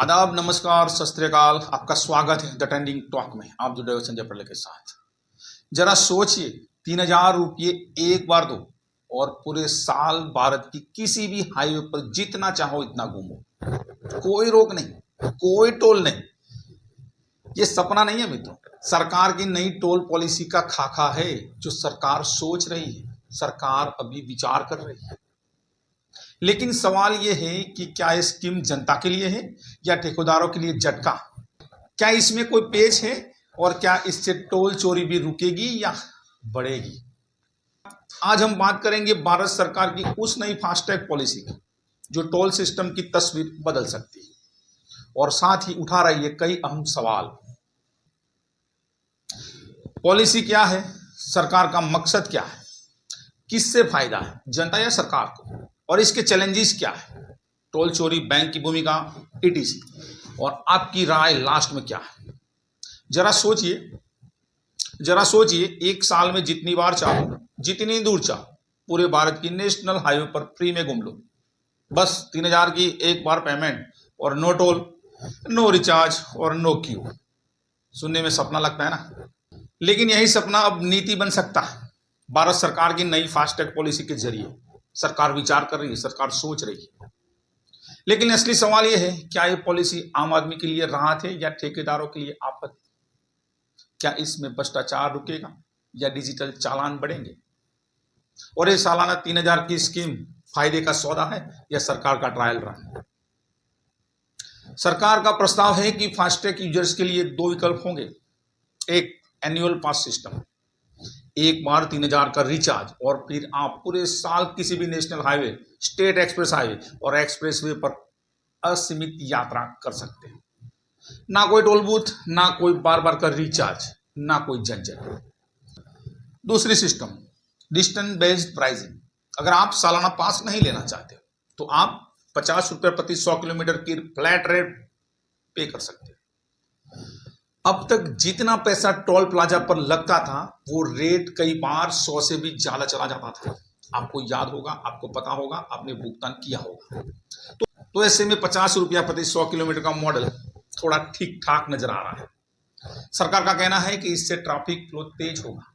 आदाब, नमस्कार, सत श्री अकाल। आपका स्वागत है द ट्रेंडिंग टॉक में। आप जुड़े हुए संजय पटेल के साथ। जरा सोचिए, 3,000 रुपये एक बार दो और पूरे साल भारत की किसी भी हाईवे पर जितना चाहो इतना घूमो, कोई रोक नहीं, कोई टोल नहीं। ये सपना नहीं है मित्रों, सरकार की नई टोल पॉलिसी का खाका है जो सरकार सोच रही है, सरकार अभी विचार कर रही है। लेकिन सवाल यह है कि क्या ये स्कीम जनता के लिए है या ठेकेदारों के लिए झटका? क्या इसमें कोई पेच है और क्या इससे टोल चोरी भी रुकेगी या बढ़ेगी? आज हम बात करेंगे भारत सरकार की उस नई फास्टैग पॉलिसी की जो टोल सिस्टम की तस्वीर बदल सकती है और साथ ही उठा रही है कई अहम सवाल। पॉलिसी क्या है, सरकार का मकसद क्या है, किससे फायदा है, जनता या सरकार को, और इसके चैलेंजेस क्या है, टोल चोरी, बैंक की भूमिका, ईटीसी, और आपकी राय लास्ट में क्या है। जरा सोचिए, एक साल में जितनी बार चाहो, जितनी दूर चाहो, पूरे भारत की नेशनल हाईवे पर फ्री में घूम लो। बस 3,000 की एक बार पेमेंट और नो टोल, नो रिचार्ज और नो क्यू। सुनने में सपना लगता है ना, लेकिन यही सपना अब नीति बन सकता है। भारत सरकार की नई फास्टैग पॉलिसी के जरिए सरकार विचार कर रही है, सरकार सोच रही है। लेकिन असली सवाल यह है, क्या यह पॉलिसी आम आदमी के लिए राहत है या ठेकेदारों के लिए आपत्ति? क्या इसमें भ्रष्टाचार रुकेगा या डिजिटल चालान बढ़ेंगे? और ये सालाना 3,000 की स्कीम फायदे का सौदा है या सरकार का ट्रायल रन? सरकार का प्रस्ताव है कि फास्टैग यूजर्स के लिए 2 विकल्प होंगे। एक, एनुअल पास सिस्टम, एक बार 3,000 का रिचार्ज और फिर आप पूरे साल किसी भी national highway, state express highway और एक्सप्रेसवे पर असीमित यात्रा कर सकते हैं। ना कोई टोल बूथ, ना कोई बार बार का रिचार्ज, ना कोई झंझट। दूसरी सिस्टम, डिस्टेंस बेस्ड प्राइसिंग। अगर आप सालाना पास नहीं लेना चाहते तो आप 50 रुपये प्रति 100 किलोमीटर की फ्लैट रेट पे कर सकते हैं। अब तक जितना पैसा टोल प्लाजा पर लगता था वो रेट कई बार 100 से भी ज्यादा चला जाता था। आपको याद होगा, आपको पता होगा, आपने भुगतान किया होगा। तो ऐसे में 50 रुपया प्रति 100 किलोमीटर का मॉडल थोड़ा ठीक ठाक नजर आ रहा है। सरकार का कहना है कि इससे ट्रैफिक फ्लो तेज होगा,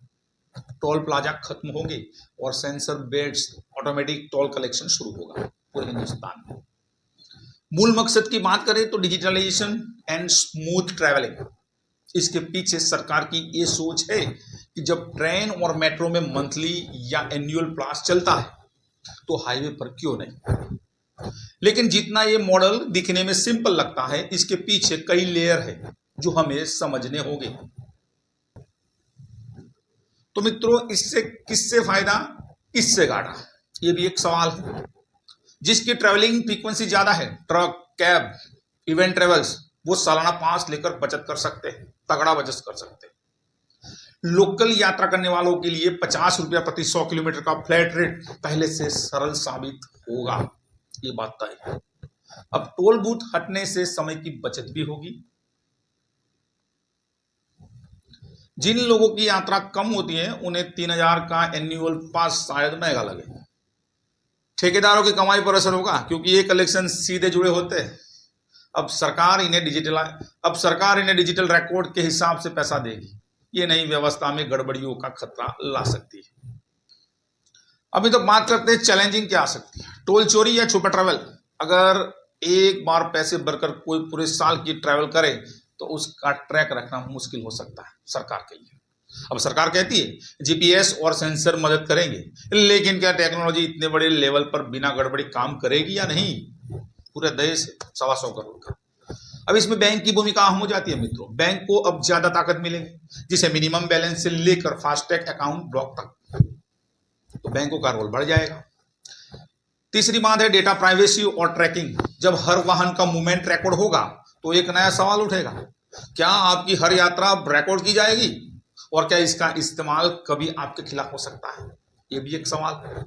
टोल प्लाजा खत्म होंगे और sensor based automatic toll collection शुरू होगा पूरे हिंदुस्तान में। मूल मकसद की बात करें तो डिजिटलाइजेशन एंड स्मूथ ट्रैवलिंग। इसके पीछे सरकार की ये सोच है कि जब ट्रेन और मेट्रो में मंथली या एनुअल पास चलता है तो हाईवे पर क्यों नहीं। लेकिन जितना ये मॉडल दिखने में सिंपल लगता है, इसके पीछे कई लेयर है जो हमें समझने होंगे। तो मित्रों, इससे किससे फायदा, किससे घाटा, ये भी एक सवाल है। जिसकी ट्रैवलिंग फ्रीक्वेंसी ज्यादा है, ट्रक, कैब, इवेंट ट्रेवल्स, वो सालाना पास लेकर बचत कर सकते हैं, तगड़ा बचत कर सकते हैं। लोकल यात्रा करने वालों के लिए 50 रुपया प्रति 100 किलोमीटर का फ्लैट रेट पहले से सरल साबित होगा, ये बात तय है। अब टोल बूथ हटने से समय की बचत भी होगी। जिन लोगों की यात्रा कम होती है उन्हें 3,000 का एनुअल पास शायद महंगा लगे। ठेकेदारों की कमाई पर असर होगा क्योंकि ये कलेक्शन सीधे जुड़े होते हैं। अब सरकार इन्हें डिजिटल रिकॉर्ड के हिसाब से पैसा देगी। ये नई व्यवस्था में गड़बड़ियों का खतरा ला सकती है। अभी तो बात करते हैं चैलेंजिंग क्या आ सकती है, टोल चोरी या छुपा ट्रैवल। अगर एक बार पैसे भरकर कोई पूरे साल की ट्रैवल करे तो उसका ट्रैक रखना मुश्किल हो सकता है सरकार के लिए। अब सरकार कहती है जीपीएस और सेंसर मदद करेंगे, लेकिन क्या टेक्नोलॉजी इतने बड़े लेवल पर बिना गड़बड़ी काम करेगी या नहीं? पूरे देश 125 करोड़ का। अब इसमें बैंक की भूमिका अहम हो जाती है मित्रों। बैंक को अब ज्यादा ताकत मिलेगी, जिसे मिनिमम बैलेंस से लेकर फास्टैग अकाउंट ब्लॉक तक, तो बैंकों का रोल बढ़ जाएगा। तीसरी बात है डेटा प्राइवेसी और ट्रैकिंग। जब हर वाहन का मूवमेंट रिकॉर्ड होगा तो एक नया सवाल उठेगा, क्या आपकी हर यात्रा रिकॉर्ड की जाएगी और क्या इसका इस्तेमाल कभी आपके खिलाफ हो सकता है? ये भी एक सवाल है।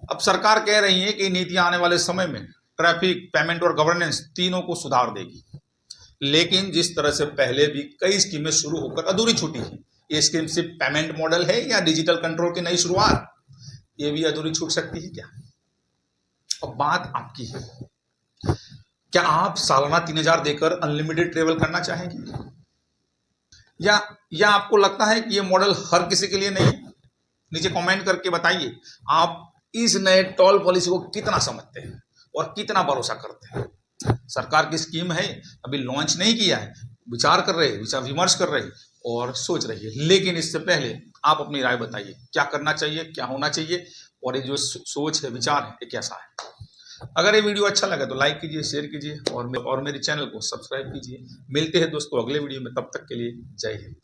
अब सरकार कह रही है कि नीति आने वाले समय में ट्रैफिक, पेमेंट और गवर्नेंस तीनों को सुधार देगी। लेकिन जिस तरह से पहले भी कई स्कीमें शुरू होकर अधूरी छूटी हैं, ये स्कीम सिर्फ पेमेंट मॉडल है या डिजिटल कंट्रोल की नई शुरुआत, ये भी अधूरी छूट सकती है क्या? अब बात आपकी है। क्या आप सालाना 3,000 देकर अनलिमिटेड ट्रेवल करना चाहेंगे, या आपको लगता है कि ये मॉडल हर किसी के लिए नहीं है? नीचे कमेंट करके बताइए आप इस नए टोल पॉलिसी को कितना समझते हैं और कितना भरोसा करते हैं। सरकार की स्कीम है, अभी लॉन्च नहीं किया है, विचार कर रहे, विचार विमर्श कर रहे और सोच रही है, लेकिन इससे पहले आप अपनी राय बताइए क्या करना चाहिए, क्या होना चाहिए, और ये जो सोच है, विचार है, ये कैसा है। अगर ये वीडियो अच्छा लगा तो लाइक कीजिए, शेयर कीजिए और मेरे चैनल को सब्सक्राइब कीजिए। मिलते हैं दोस्तों अगले वीडियो में, तब तक के लिए जय हिंद।